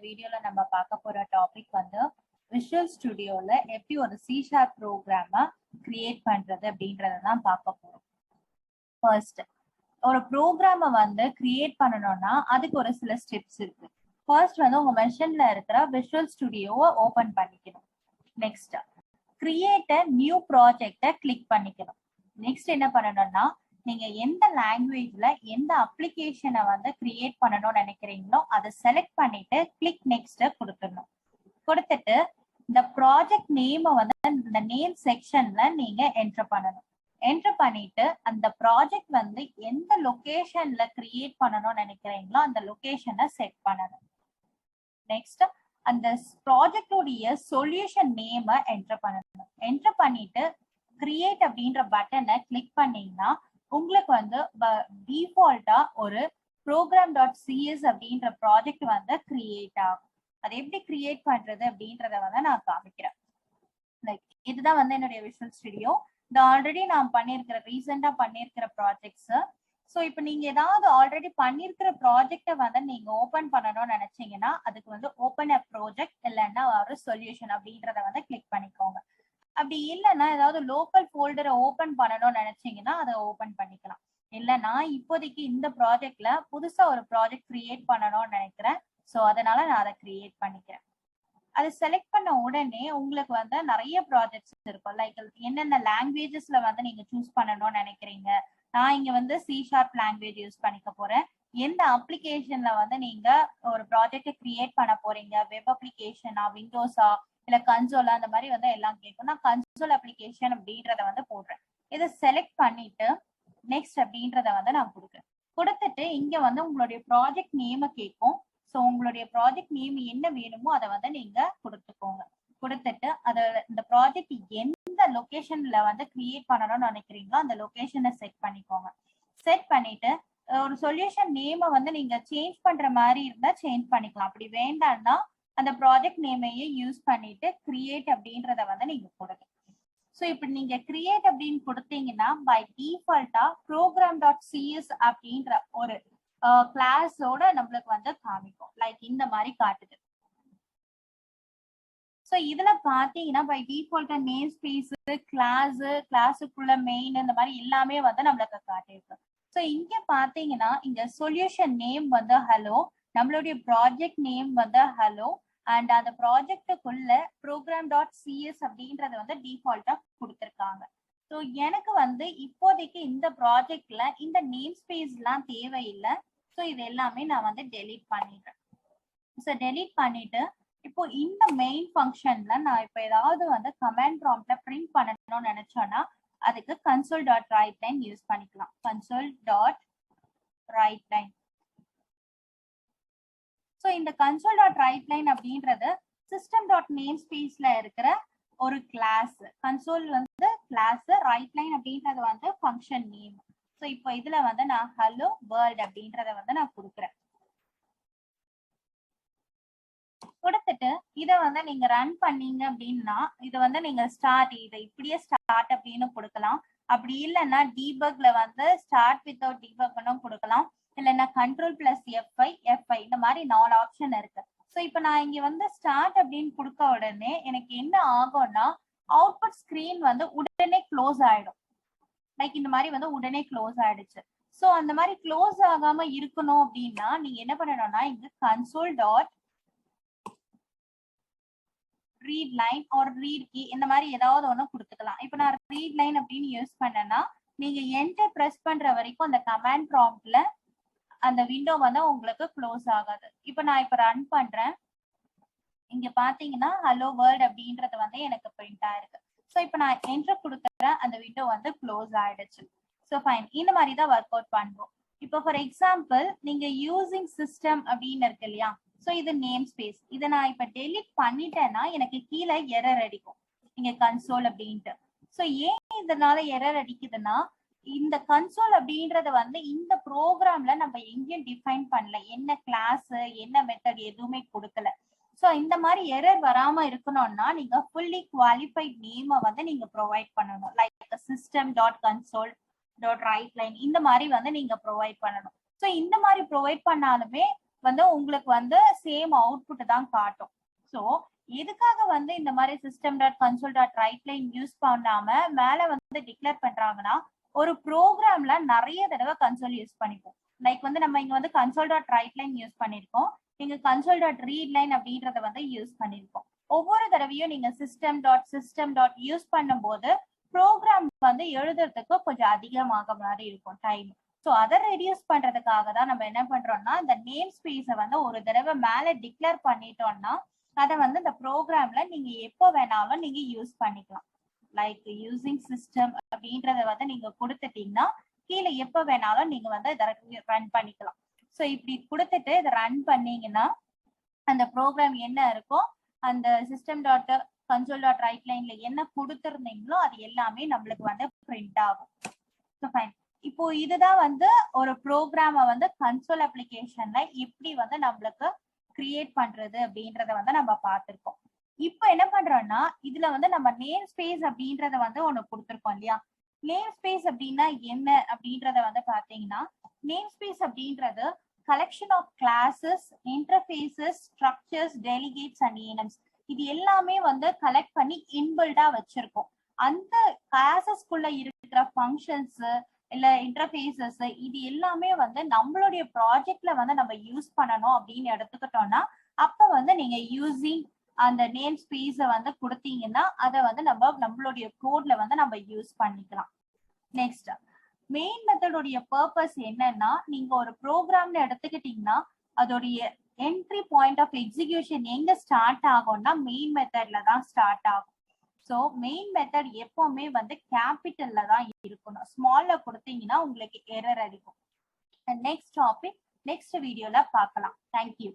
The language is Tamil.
வீடியோல நம்ம பார்க்க போற டாபிக் வந்து விஷுவல் ஸ்டுடியோல எப்படி ஒரு C# ப்ரோக்ராம கிரியேட் பண்றது அப்படின்றத தான் பார்க்க போறோம். ஃபர்ஸ்ட் ஒரு ப்ரோக்ராம வந்து கிரியேட் பண்ணணும்னா அதுக்கு ஒரு சில ஸ்டெப்ஸ் இருக்கு. ஃபர்ஸ்ட் வந்து உங்க மெஷின்ல இருக்கிற விஷுவல் ஸ்டுடியோவை ஓபன் பண்ணிக்கணும். நெக்ஸ்ட் கிரியேட் நியூ ப்ராஜெக்ட கிளிக் பண்ணிக்கணும். நெக்ஸ்ட் என்ன பண்ணணும்னா நீங்க எந்த லாங்குவேஜ்ல எந்த அப்ளிகேஷனை வந்து கிரியேட் பண்ணணும்னு நினைக்கிறீங்களோ அதை செலக்ட் பண்ணிட்டு கிளிக் நெக்ஸ்ட் கொடுத்துடணும். கொடுத்துட்டு இந்த ப்ராஜெக்ட் நேமை வந்து இந்த நேம் செக்ஷன்ல நீங்க என்டர் பண்ணணும். என்டர் பண்ணிட்டு அந்த ப்ராஜெக்ட் வந்து எந்த லொகேஷன்ல கிரியேட் பண்ணணும்னு நினைக்கிறீங்களோ அந்த லொகேஷனை செட் பண்ணணும். நெக்ஸ்ட் அந்த ப்ராஜெக்டோடைய சொல்யூஷன் நேமை என்டர் பண்ணணும். என்டர் பண்ணிட்டு கிரியேட் அப்படின்ற பட்டனை கிளிக் பண்ணீங்கன்னா உங்களுக்கு வந்து டிஃபால்ட்டா ஒரு program.cs அப்படின்ற ப்ராஜெக்ட் வந்து கிரியேட் ஆகும். அதை எப்படி கிரியேட் பண்றது அப்படின்றத வந்து நான் காமிக்கிறேன். லைக் இதுதான் வந்து என்னுடைய விஷுவல் ஸ்டுடியோ. இது ஆல்ரெடி நான் ரீசெண்டா பண்ணியிருக்கிற ப்ராஜெக்ட்ஸ். ஸோ இப்போ நீங்க ஏதாவது ஆல்ரெடி பண்ணியிருக்கிற ப்ராஜெக்டை வந்து நீங்க ஓபன் பண்ணணும்னு நினைச்சீங்கன்னா அதுக்கு வந்து ஓபன் அ ப்ராஜெக்ட் இல்லைன்னா ஒரு சொல்யூஷன் அப்படின்றத வந்து கிளிக் பண்ணிக்கோங்க. அப்படி இல்லைன்னா ஏதாவது லோக்கல் ஃபோல்டரை ஓபன் பண்ணணும்னு நினைச்சீங்கன்னா அதை ஓபன் பண்ணிக்கலாம். இல்லைன்னா இப்போதைக்கு இந்த ப்ராஜெக்ட்ல புதுசா ஒரு ப்ராஜெக்ட் கிரியேட் பண்ணணும்னு நினைக்கிறேன். ஸோ அதனால நான் அதை கிரியேட் பண்ணிக்கிறேன். அதை செலக்ட் பண்ண உடனே உங்களுக்கு வந்து நிறைய ப்ராஜெக்ட்ஸ் இருக்கும். லைக் என்னென்ன லாங்குவேஜஸ்ல வந்து நீங்க சூஸ் பண்ணணும்னு நினைக்கிறீங்க. நான் இங்க வந்து C# லாங்குவேஜ் யூஸ் பண்ணிக்க போறேன். எந்த அப்ளிகேஷன்ல வந்து நீங்க ஒரு ப்ராஜெக்ட் கிரியேட் பண்ண போறீங்க, வெப் அப்ளிகேஷனா, விண்டோஸா, இல்ல கன்சோலா, அந்த மாதிரி வந்து எல்லாம் கேட்கும். நான் கன்சோல் அப்ளிகேஷன் அப்படின்றத வந்து போடுறேன். இதை செலக்ட் பண்ணிட்டு நெக்ஸ்ட் அப்படின்றத வந்து நான் கொடுக்குறேன். கொடுத்துட்டு இங்க வந்து உங்களுடைய ப்ராஜெக்ட் நேமை கேட்கும். ஸோ உங்களுடைய ப்ராஜெக்ட் நேம் என்ன வேணுமோ அதை வந்து நீங்க கொடுத்துக்கோங்க. கொடுத்துட்டு இந்த ப்ராஜெக்ட் எந்த லொகேஷன்ல வந்து கிரியேட் பண்ணணும்னு நினைக்கிறீங்களோ அந்த லொகேஷனை செட் பண்ணிக்கோங்க. செட் பண்ணிட்டு ஒரு சொல்யூஷன் நேமை வந்து நீங்க சேஞ்ச் பண்ற மாதிரி இருந்தா சேஞ்ச் பண்ணிக்கலாம். அப்படி வேண்டாம்னா அந்த ப்ராஜெக்ட் நேமையே யூஸ் பண்ணிட்டு கிரியேட் அப்படின்றத வந்து நீங்க கொடுங்க. ஸோ இப்ப நீங்க கிரியேட் அப்படின்னு கொடுத்தீங்கன்னா பை டிஃபால்ட்டா program.cs அப்படின்ற ஒரு கிளாஸோட நம்மளுக்கு வந்து காமிக்கும். லைக் இந்த மாதிரி காட்டுது. ஸோ இதுல பாத்தீங்கன்னா பை டிஃபால்ட்டா நேம் ஸ்பேஸ், கிளாஸுக்குள்ள மெயின் இந்த மாதிரி எல்லாமே வந்து நம்மளுக்கு காட்டியிருக்கு. ஸோ இங்க பாத்தீங்கன்னா இங்க சொல்யூஷன் நேம் வந்து ஹலோ, நம்மளுடைய ப்ராஜெக்ட் நேம் வந்து ஹலோ, அண்ட் அந்த ப்ராஜெக்டுக்குள்ள program.cs அப்படின்றத வந்து டிஃபால்ட்டா கொடுத்துருக்காங்க. ஸோ எனக்கு வந்து இப்போதைக்கு இந்த ப்ராஜெக்ட்ல இந்த நேம் ஸ்பேஸ் எல்லாம் தேவையில்லை. ஸோ இது எல்லாமே நான் வந்து டெலீட் பண்ணிடுறேன். ஸோ டெலீட் பண்ணிட்டு இப்போ இந்த மெயின் ஃபங்க்ஷன்ல நான் இப்போ ஏதாவது வந்து கமாண்ட் ப்ராம்ப்ட்ல பிரிண்ட் பண்ணணும்னு நினைச்சோன்னா அதுக்கு console.writeline யூஸ் பண்ணிக்கலாம். console.writeline. ஸோ இந்த console.writeline அப்படின்றது system.namespaceல இருக்கிற ஒரு கிளாஸ். கன்சோல் வந்து கிளாஸ், ரைட்லைன் அப்படின்றது வந்து ஃபங்க்ஷன் நேம். ஸோ இப்போ இதுல வந்து நான் ஹலோ வேர்ல்ட் அப்படின்றத வந்து நான் கொடுக்குறேன். கொடுத்துட்டு இதை வந்து நீங்க ரன் பண்ணீங்க அப்படின்னா இதை வந்து நீங்க இதை இப்படியே ஸ்டார்ட் அப்படின்னு கொடுக்கலாம். அப்படி இல்லைன்னா டீபக்ல வந்து ஸ்டார்ட் வித்தவுட் டீபக்னும் கொடுக்கலாம். இல்லைன்னா Ctrl+F5 இந்த மாதிரி 4 ஆப்ஷன் இருக்கு. ஸோ இப்போ நான் இங்க வந்து ஸ்டார்ட் அப்படின்னு கொடுக்க உடனே எனக்கு என்ன ஆகும்னா அவுட்புட் ஸ்கிரீன் வந்து உடனே க்ளோஸ் ஆயிடும். லைக் இந்த மாதிரி வந்து உடனே க்ளோஸ் ஆயிடுச்சு. ஸோ அந்த மாதிரி க்ளோஸ் ஆகாம இருக்கணும் அப்படின்னா நீங்க என்ன பண்ணணும்னா இங்க console.readline or read key இந்த மாதிரி ஏதாவது ஒண்ணு கொடுத்துக்கலாம். இப்போ நான் ரீட் லைன் அப்படின்னு யூஸ் பண்ணேன்னா நீங்க என்டர் பிரஸ் பண்ற வரைக்கும் அந்த கமாண்ட் ப்ராம்ப்ட்ல அந்த விண்டோ வந்து உங்களுக்கு க்ளோஸ் ஆகாது. இப்போ நான் இப்போ ரன் பண்றேன். இங்க பாத்தீங்கன்னா ஹலோ வேர்ல்ட் அப்படின்றது வந்து எனக்கு பிரிண்ட் ஆயிருக்கு. ஸோ இப்போ நான் என்டர் கொடுக்குறேன், அந்த விண்டோ வந்து க்ளோஸ் ஆயிடுச்சு. ஸோ ஃபைன், இந்த மாதிரி தான் ஒர்க் அவுட் பண்ணுவோம். இப்போ ஃபார் எக்ஸாம்பிள் நீங்க யூசிங் சிஸ்டம் அப்படின்னு இருக்கு இல்லையா, ஸோ இது நேம் ஸ்பேஸ். இதை நான் இப்போ டெலிட் பண்ணிட்டேன்னா எனக்கு கீழே எரர் அடிக்கும் இங்க கன்சோல் அப்படின்ட்டு. ஸோ ஏன் இதனால எரர் அடிக்குதுன்னா இந்த கன்சோல் அப்படின்றத வந்து இந்த ப்ரோக்ராம்ல நம்ம எங்கேயும் டிஃபைன் பண்ணல, என்ன கிளாஸ் என்ன மெத்தட் எதுவுமே கொடுக்கல. ஸோ இந்த மாதிரி எரர் வராம இருக்கணும்னா நீங்க ஃபுல்லி குவாலிஃபைட் நேமை வந்து நீங்க ப்ரொவைட் பண்ணணும். லைக் system.console.writeline இந்த மாதிரி வந்து நீங்க ப்ரொவைட் பண்ணணும். ஸோ இந்த மாதிரி ப்ரொவைட் பண்ணாலுமே வந்து உங்களுக்கு வந்து சேம் அவுட்புட் தான் காட்டும். ஸோ எதுக்காக வந்து இந்த மாதிரி system.console.writeline யூஸ் பண்ணாம மேல வந்து டிக்ளேர் பண்றாங்கன்னா, ஒரு ப்ரோக்ராம்ல நிறைய தடவை கன்சோல் யூஸ் பண்ணிப்போம். லைக் வந்து நம்ம இங்க வந்து console.writeline யூஸ் பண்ணிருக்கோம், நீங்க console.readline அப்படின்றத வந்து யூஸ் பண்ணிருக்கோம். ஒவ்வொரு தடவையும் நீங்க system.system. யூஸ் பண்ணும்போது ப்ரோக்ராம் வந்து எழுதுறதுக்கு கொஞ்சம் அதிகமாக மாதிரி இருக்கும் டைம். ஸோ அதை ரெடியூஸ் பண்றதுக்காக தான் நம்ம என்ன பண்றோம்னா, இந்த நேம் ஸ்பேஸை வந்து ஒரு தடவை மேல டிக்ளேர் பண்ணிட்டோம்னா அதை வந்து இந்த ப்ரோக்ராம்ல நீங்க எப்போ வேணாலும் நீங்க யூஸ் பண்ணிக்கலாம். லைக் யூசிங் சிஸ்டம் அப்படின்றத வந்து நீங்க கொடுத்துட்டீங்கன்னா கீழே எப்போ வேணாலும் நீங்க வந்து இதை ரன் பண்ணிக்கலாம். ஸோ இப்படி கொடுத்துட்டு இதை ரன் பண்ணீங்கன்னா அந்த ப்ரோக்ராம் என்ன இருக்கோ அந்த system.console.writeline என்ன கொடுத்துருந்தீங்களோ அது எல்லாமே நம்மளுக்கு வந்து பிரிண்ட் ஆகும். So fine. இப்போ இதுதான் வந்து ஒரு ப்ரோக்ராம வந்து கன்சோல் அப்ளிகேஷன்ல எப்படி வந்து நம்மளுக்கு கிரியேட் பண்றது அப்படின்றத வந்து நம்ம பார்த்திருக்கோம். இப்போ என்ன பண்றோம்னா, இதுல வந்து நம்ம நேம் ஸ்பேஸ் அப்படின்றத வந்து ஒண்ணு கொடுத்துருக்கோம் இல்லையா. நேம் ஸ்பேஸ் அப்படின்னா என்ன அப்படின்றத வந்து பாத்தீங்கன்னா, நேம் ஸ்பேஸ் அப்படின்றது collection of classes, interfaces, structures, delegates and enums இது எல்லாமே வந்து கலெக்ட் பண்ணி இன்பில்டா வச்சிருக்கோம். அந்த கிளாஸஸ்க்குள்ள இருக்கிற ஃபங்க்ஷன்ஸ் இல்ல இன்டர்ஃபேசஸ் இது எல்லாமே வந்து நம்மளுடைய ப்ராஜெக்ட்ல வந்து நம்ம யூஸ் பண்ணணும் அப்படின்னு எடுத்துக்கிட்டோம்னா, அப்ப வந்து நீங்க யூசிங் அந்த நேம் ஸ்பேஸ வந்து கொடுத்தீங்கன்னா அதை வந்து நம்மளுடைய கோட்ல வந்து நம்ம யூஸ் பண்ணிக்கலாம். நெக்ஸ்ட், மெயின் மெத்தடோடைய பர்பஸ் என்னன்னா, நீங்க ஒரு ப்ரோக்ராம்னு எடுத்துக்கிட்டீங்கன்னா அதோடைய என்ட்ரி பாயிண்ட் ஆஃப் எக்ஸிகியூஷன் எங்க ஸ்டார்ட் ஆகும்னா மெயின் மெத்தட்ல தான் ஸ்டார்ட் ஆகும். ஸோ மெயின் மெத்தட் எப்பவுமே வந்து கேபிட்டல்ல தான் இருக்கணும். ஸ்மால்ல கொடுத்தீங்கன்னா உங்களுக்கு எரர் அடிக்கும். நெக்ஸ்ட் டாபிக் நெக்ஸ்ட் வீடியோல பார்க்கலாம். தேங்க்யூ.